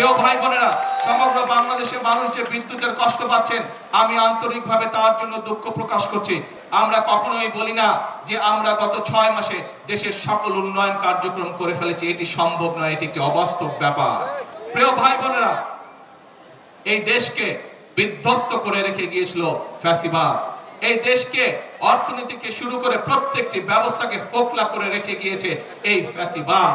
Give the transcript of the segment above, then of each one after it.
প্রিয় ভাই বোনেরা, সমগ্র বাংলাদেশের মানুষ যে বিদ্যুতের কষ্ট পাচ্ছেন, আমি আন্তরিকভাবে তার জন্য দুঃখ প্রকাশ করছি। আমরা কখনোই বলি না যে আমরা গত 6 মাসে দেশের সকল উন্নয়ন কার্যক্রম করে ফেলেছি। এটি সম্ভব নয়, এটি একটি অবাস্তব ব্যাপার। প্রিয় ভাই বোনেরা, এই দেশকে বিধ্বস্ত করে রেখে গিয়েছিল ফ্যাসিবাদ। এই দেশকে অর্থনীতি থেকে শুরু করে প্রত্যেকটি ব্যবস্থাকে ফোকলা করে রেখে গিয়েছে এই ফ্যাসিবাদ।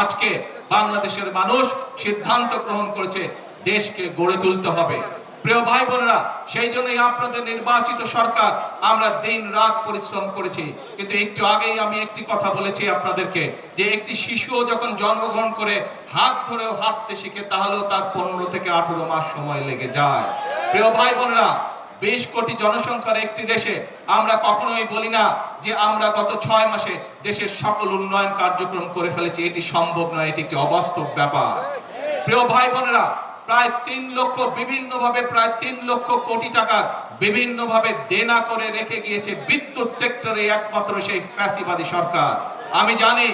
আজকে বাংলাদেশের মানুষ সিদ্ধান্ত গ্রহণ করেছে দেশকে গড়ে তুলতে হবে। প্রিয় ভাই বোনেরা, সেই জন্যই আপনাদের নির্বাচিত সরকার আমরা দিন রাত পরিশ্রম করেছি। কিন্তু একটু আগেই আমি একটি কথা বলেছি আপনাদেরকে, যে একটি শিশুও যখন জন্মগ্রহণ করে হাত ধরেও হাঁটতে শিখে, তাহলেও তার 15 থেকে 18 মাস সময় লেগে যায়। প্রিয় ভাই বোনেরা, 20 কোটি জনসংখ্যার একটি দেশে আমরা কখনোই বলি না যে আমরা গত 6 মাসে দেশের সকল উন্নয়ন কার্যক্রম করে ফেলেছি। এটি সম্ভব নয়, এটি একটি অবাস্তব ব্যাপার। প্রিয় ভাই বোনেরা, প্রায় 3 লক্ষ বিভিন্নভাবে প্রায় 3 লক্ষ কোটি টাকার বিভিন্নভাবে দেনা করে রেখে গিয়েছে বিদ্যুৎ সেক্টরে একমাত্র সেই ফ্যাসিবাদী সরকার। আমি জানি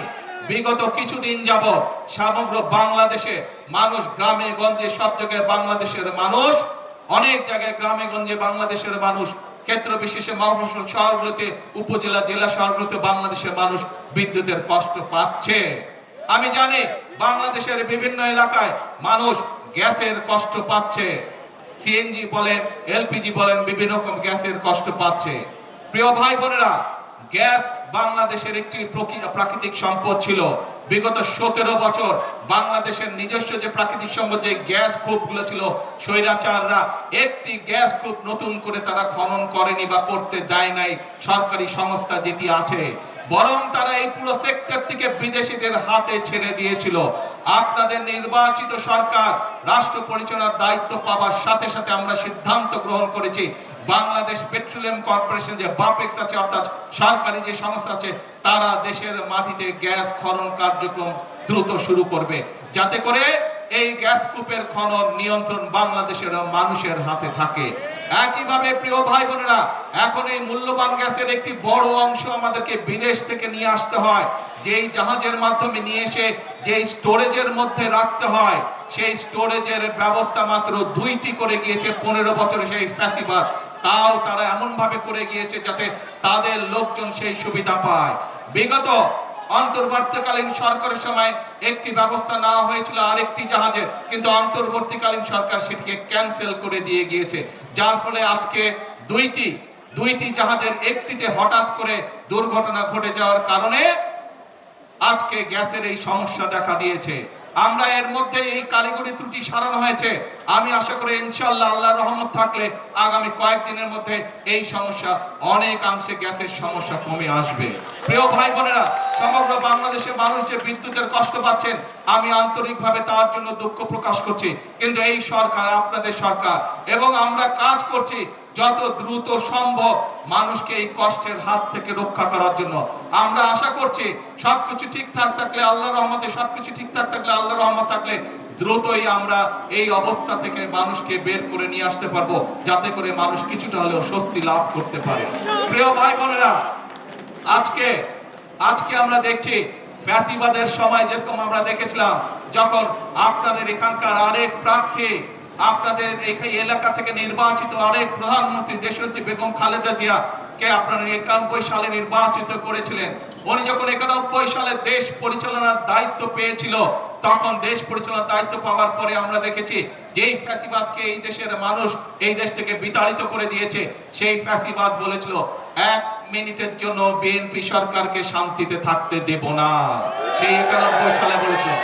বিগত কিছুদিন যাবত সমগ্র বাংলাদেশে মানুষ, গ্রামে গঞ্জে সব জায়গায় বাংলাদেশের মানুষ, অনেক জায়গায় গ্রামে গঞ্জে বাংলাদেশের মানুষ, ক্ষেত্র বিশেষে মফস্বল শহরগুলোতে, উপজেলা, জেলা শহরগুলোতে বাংলাদেশের মানুষ বিদ্যুতের কষ্ট পাচ্ছে। আমি জানি বাংলাদেশের বিভিন্ন এলাকায় মানুষ গ্যাসের কষ্ট পাচ্ছে। সিএনজি বলেন, এলপিজি বলেন, বিভিন্ন রকম গ্যাসের কষ্ট পাচ্ছে। প্রিয় ভাই বোনেরা, গ্যাস বাংলাদেশের একটি প্রাকৃতিক সম্পদ ছিল। বিগত 17 বছর বাংলাদেশের নিজস্ব যে প্রাকৃতিক সম্পদ, যে গ্যাস কূপগুলো ছিল, স্বৈরাচাররা একটি গ্যাস কূপ নতুন করে তারা খনন করেনি বা করতে দেয় নাই সরকারি সংস্থা যেটি আছে, বরং তারা এই পুরো সেক্টর থেকে বিদেশিদের হাতে ছেড়ে দিয়েছিল। আপনাদের নির্বাচিত সরকার রাষ্ট্র পরিচালনার দায়িত্ব পাওয়ার সাথে সাথে আমরা সিদ্ধান্ত গ্রহণ করেছি বাংলাদেশ পেট্রোলিয়াম কর্পোরেশন, যে বাপেক্স আছে, অর্থাৎ সরকারি যে সংস্থা আছে, তারা দেশের মাটিতে গ্যাস খনন কার্যক্রম দ্রুত শুরু করবে, যাতে করে এই গ্যাস কূপের খনন নিয়ন্ত্রণ বাংলাদেশের মানুষের হাতে থাকে। একইভাবে প্রিয় ভাই বোনেরা, এখন এই মূল্যবান গ্যাসের একটি বড় অংশ আমাদেরকে বিদেশ থেকে নিয়ে আসতে হয়। যেই জাহাজের মাধ্যমে নিয়ে এসে যে স্টোরেজের মধ্যে রাখতে হয়, সেই স্টোরেজের ব্যবস্থা মাত্র 2টি করে গিয়েছে 15 বছরে সেই ফ্যাসিবাদ। তাও তারা এমন ভাবে করে গিয়েছে যাতে তাদের লোকজন সেই সুবিধা পায়। বিগত অন্তর্বর্তীকালীন সরকারের সময় একটি ব্যবস্থা নেওয়া হয়েছিল আরেকটি জাহাজের, কিন্তু অন্তর্বর্তীকালীন সরকার সেটিকে ক্যান্সেল করে দিয়ে গিয়েছে, যার ফলে আজকে দুইটি জাহাজের একটিতে হঠাৎ করে দুর্ঘটনা ঘটে যাওয়ার কারণে আজকে গ্যাসের এই সমস্যা দেখা দিয়েছে। আমরা এর মধ্যে এই কারিগরি ত্রুটি সারানো হয়েছে। আমি আশা করি ইনশাআল্লাহ আল্লাহর রহমত থাকলে আগামী কয়েকদিনের মধ্যে এই সমস্যা অনেকাংশে, গ্যাসের সমস্যা কমে আসবে। প্রিয় ভাই বোনেরা, সমগ্র বাংলাদেশের মানুষ যে বিদ্যুতের কষ্ট পাচ্ছেন, আমি আন্তরিকভাবে তার জন্য দুঃখ প্রকাশ করছি। কিন্তু এই সরকার, আপনাদের সরকার, এবং আমরা কাজ করছি যত দ্রুত সম্ভব মানুষকে এই কষ্টের হাত থেকে রক্ষা করার জন্য। আমরা আশা করছি সবকিছু ঠিকঠাক থাকলে, আল্লাহর রহমতে সবকিছু ঠিকঠাক থাকলে, আল্লাহর রহমত থাকলে দ্রুতই আমরা এই অবস্থা থেকে মানুষকে বের করে নিয়ে আসতে পারবো, যাতে করে মানুষ কিছুটা হলেও স্বস্তি লাভ করতে পারে। প্রিয় ভাই বোনেরা, আজকে আমরা দেখছি ফ্যাসিবাদের সময় যেরকম আমরা দেখেছিলাম, যখন আপনাদের এখানকার আরেক প্রার্থী, আপনাদের এই এলাকা থেকে নির্বাচিত আরেক প্রধানমন্ত্রী দেশনেত্রী বেগম খালেদা জিয়া কে আপনারা 91 সালে নির্বাচিত করেছিলেন। উনি যখন 91 সালে দেশ পরিচালনার দায়িত্ব পেয়েছিল, তখন দেশ পরিচালনার দায়িত্ব পাওয়ার পরে আমরা দেখেছি যেই ফ্যাসিবাদকে এই দেশের মানুষ এই দেশ থেকে বিতাড়িত করে দিয়েছে, সেই ফ্যাসিবাদ বলেছিল 1 মিনিটের জন্য বিএনপি সরকারকে শান্তিতে থাকতে দেব না। সেই 91 সালে বলেছিল।